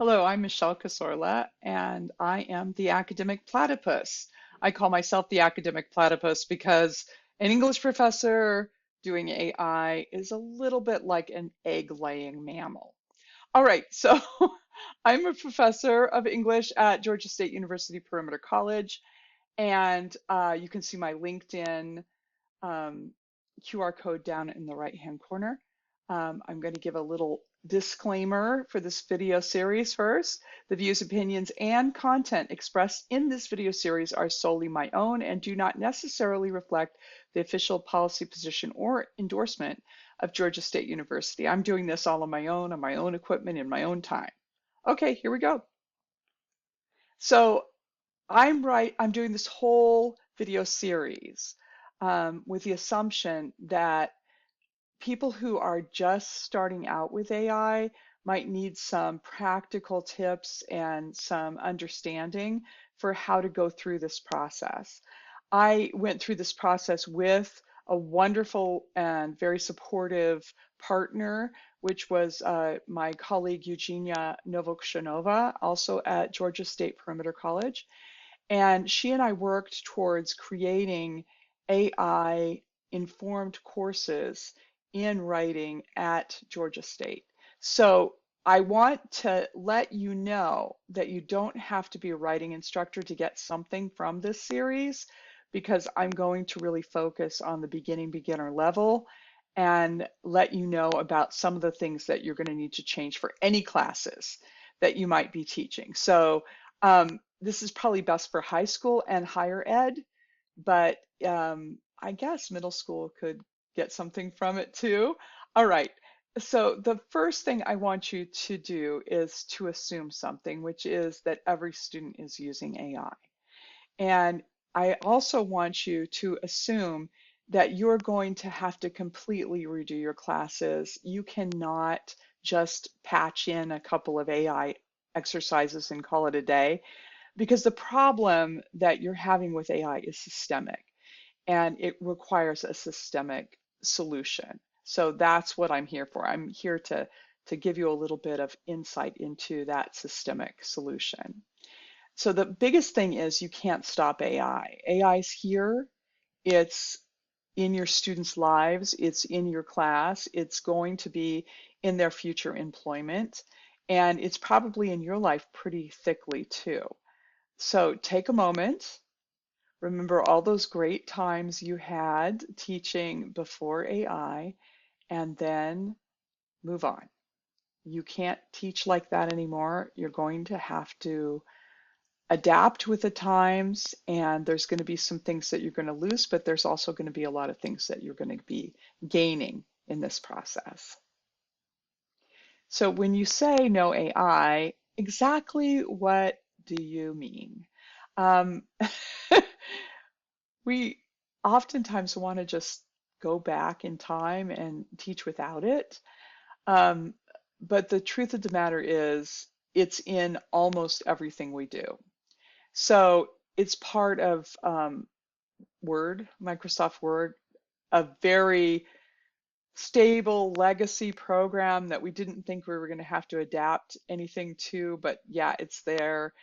Hello, I'm Michelle Casorla, and I am the academic platypus. I call myself the academic platypus because an English professor doing AI is a little bit like an egg-laying mammal. All right, so I'm a professor of English at Georgia State University Perimeter College, and you can see my LinkedIn um, QR code down in the right-hand corner. I'm going to give a little disclaimer for this video series first. The views, opinions, and content expressed in this video series are solely my own and do not necessarily reflect the official policy position or endorsement of Georgia State University. I'm doing this all on my own equipment, in my own time. Okay, here we go. So I'm doing this whole video series with the assumption that people who are just starting out with AI might need some practical tips and some understanding for how to go through this process. I went through this process with a wonderful and very supportive partner, which was my colleague Eugenia Novokshonova, also at Georgia State Perimeter College. And she and I worked towards creating AI informed courses in writing at Georgia State. So I want to let you know that you don't have to be a writing instructor to get something from this series, because I'm going to really focus on the beginner level and let you know about some of the things that you're going to need to change for any classes that you might be teaching. So this is probably best for high school and higher ed, but I guess middle school could get something from it too. All right. So the first thing I want you to do is to assume something, which is that every student is using AI. And I also want you to assume that you're going to have to completely redo your classes. You cannot just patch in a couple of AI exercises and call it a day, because the problem that you're having with AI is systemic and it requires a systemic solution. So that's what I'm here for. I'm here to give you a little bit of insight into that systemic solution. So the biggest thing is you can't stop AI. AI is here. It's in your students' lives. It's in your class. It's going to be in their future employment. And it's probably in your life pretty thickly too. So take a moment, remember all those great times you had teaching before AI, and then move on. You can't teach like that anymore. You're going to have to adapt with the times, and there's going to be some things that you're going to lose, but there's also going to be a lot of things that you're going to be gaining in this process. So when you say no AI, exactly what do you mean? Um, we oftentimes want to just go back in time and teach without it. Um, but the truth of the matter is, it's in almost everything we do. So it's part of Word, Microsoft Word, a very stable legacy program that we didn't think we were going to have to adapt anything to, but yeah, it's there.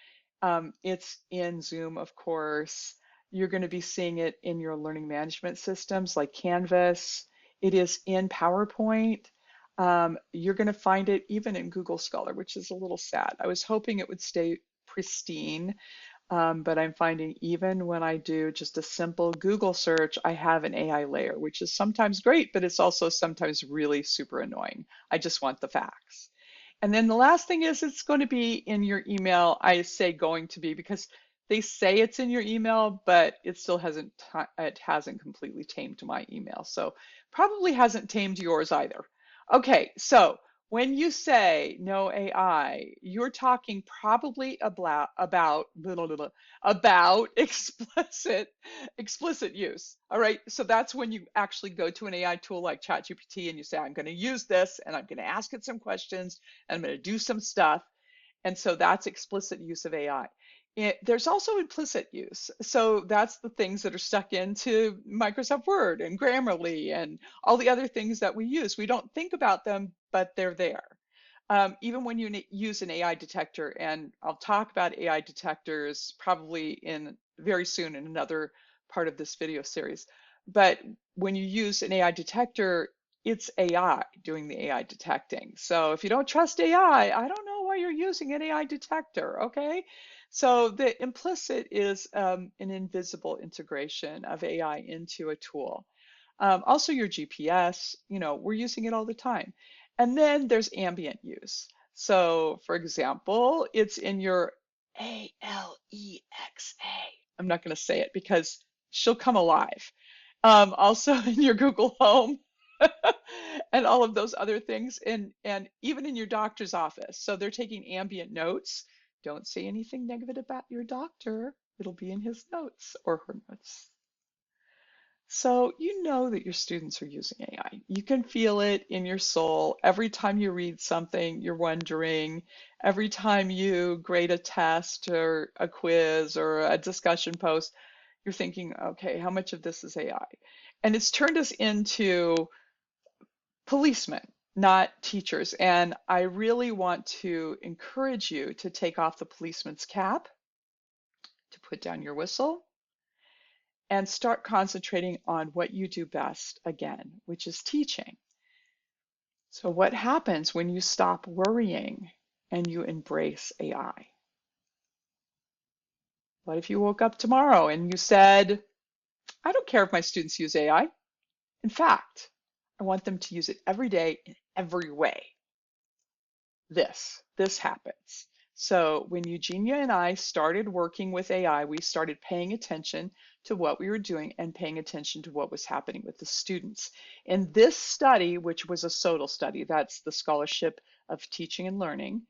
It's in Zoom, of course. You're going to be seeing it in your learning management systems like Canvas. It is in PowerPoint. You're going to find it even in Google Scholar, which is a little sad. I was hoping it would stay pristine, but I'm finding even when I do just a simple Google search, I have an AI layer, which is sometimes great, but it's also sometimes really super annoying. I just want the facts. And then the last thing is it's going to be in your email. I say going to be because they say it's in your email, but it hasn't completely tamed my email. So probably hasn't tamed yours either. Okay, so when you say no AI, you're talking probably about explicit use. All right, so that's when you actually go to an AI tool like ChatGPT and you say, I'm going to use this and I'm going to ask it some questions and I'm going to do some stuff. And so that's explicit use of AI. There's also implicit use. So that's the things that are stuck into Microsoft Word and Grammarly and all the other things that we use. We don't think about them, but they're there. Even when you use an AI detector, and I'll talk about AI detectors probably in very soon in another part of this video series. But when you use an AI detector, it's AI doing the AI detecting. So if you don't trust AI, I don't know why you're using an AI detector, okay? So the implicit is an invisible integration of AI into a tool. Also your GPS, we're using it all the time. And then there's ambient use. So, for example, it's in your Alexa. I'm not going to say it because she'll come alive. Also in your Google Home and all of those other things, and even in your doctor's office. So they're taking ambient notes. Don't say anything negative about your doctor. It'll be in his notes or her notes. So you know that your students are using AI. You can feel it in your soul. Every time you read something, you're wondering. Every time you grade a test or a quiz or a discussion post, you're thinking, okay, how much of this is AI? And it's turned us into policemen, not teachers. And I really want to encourage you to take off the policeman's cap, to put down your whistle, and start concentrating on what you do best again, which is teaching. So, what happens when you stop worrying and you embrace AI? What if you woke up tomorrow and you said, I don't care if my students use AI. In fact, I want them to use it every day in every way. This happens. So when Eugenia and I started working with AI, we started paying attention to what we were doing and paying attention to what was happening with the students. In this study, which was a SOTL study, that's the Scholarship of Teaching and Learning,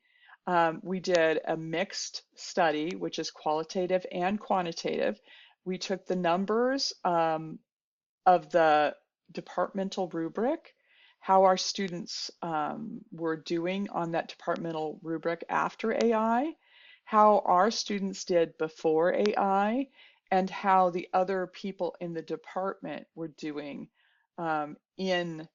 we did a mixed study, which is qualitative and quantitative. We took the numbers of the departmental rubric, how our students were doing on that departmental rubric after AI, how our students did before AI, and how the other people in the department were doing in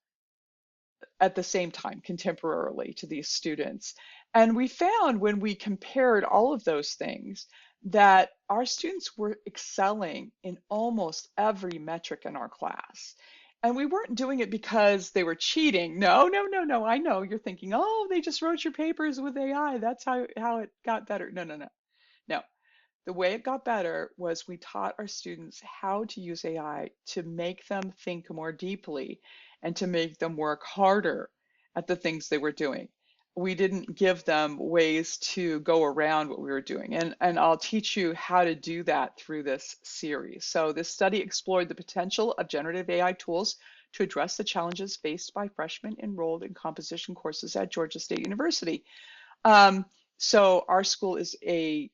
at the same time contemporarily to these students. And we found when we compared all of those things that our students were excelling in almost every metric in our class. And we weren't doing it because they were cheating. No, no, no, no. I know you're thinking, oh, they just wrote your papers with AI. That's how it got better. No, no, no. No, the way it got better was we taught our students how to use AI to make them think more deeply and to make them work harder at the things they were doing. We didn't give them ways to go around what we were doing. And I'll teach you how to do that through this series. So this study explored the potential of generative AI tools to address the challenges faced by freshmen enrolled in composition courses at Georgia State University. Um, so our school is an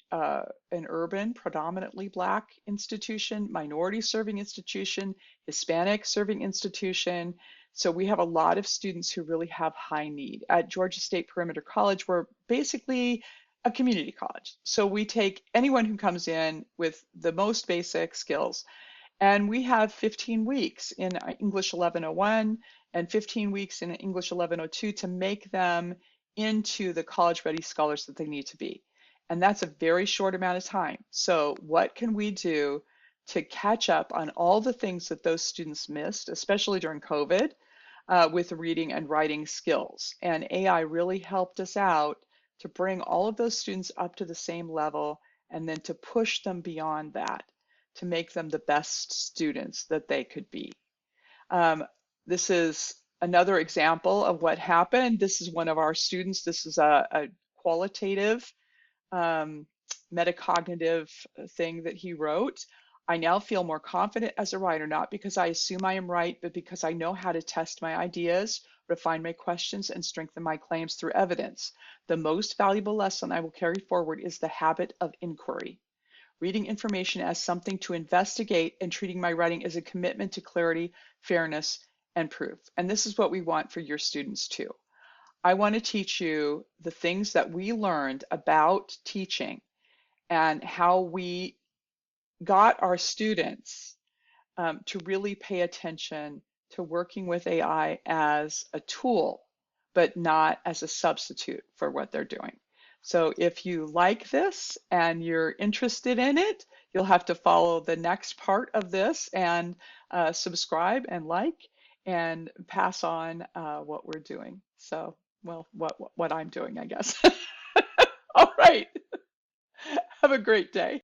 urban, predominantly Black institution, minority serving institution, Hispanic serving institution. So we have a lot of students who really have high need. At Georgia State Perimeter College, we're basically a community college. So we take anyone who comes in with the most basic skills, and we have 15 weeks in English 1101 and 15 weeks in English 1102 to make them into the college ready scholars that they need to be. And that's a very short amount of time. So, what can we do to catch up on all the things that those students missed, especially during COVID, with reading and writing skills? And AI really helped us out to bring all of those students up to the same level and then to push them beyond that to make them the best students that they could be. Um, this is another example of what happened. This is one of our students. This is a qualitative um, metacognitive thing that he wrote. I now feel more confident as a writer, not because I assume I am right, but because I know how to test my ideas, refine my questions, and strengthen my claims through evidence. The most valuable lesson I will carry forward is the habit of inquiry. Reading information as something to investigate and treating my writing as a commitment to clarity, fairness, and proof. And this is what we want for your students too. I want to teach you the things that we learned about teaching and how we got our students to really pay attention to working with AI as a tool, but not as a substitute for what they're doing. So if you like this and you're interested in it, you'll have to follow the next part of this and subscribe and like and pass on what we're doing. So, well, what I'm doing, I guess. All right. Have a great day.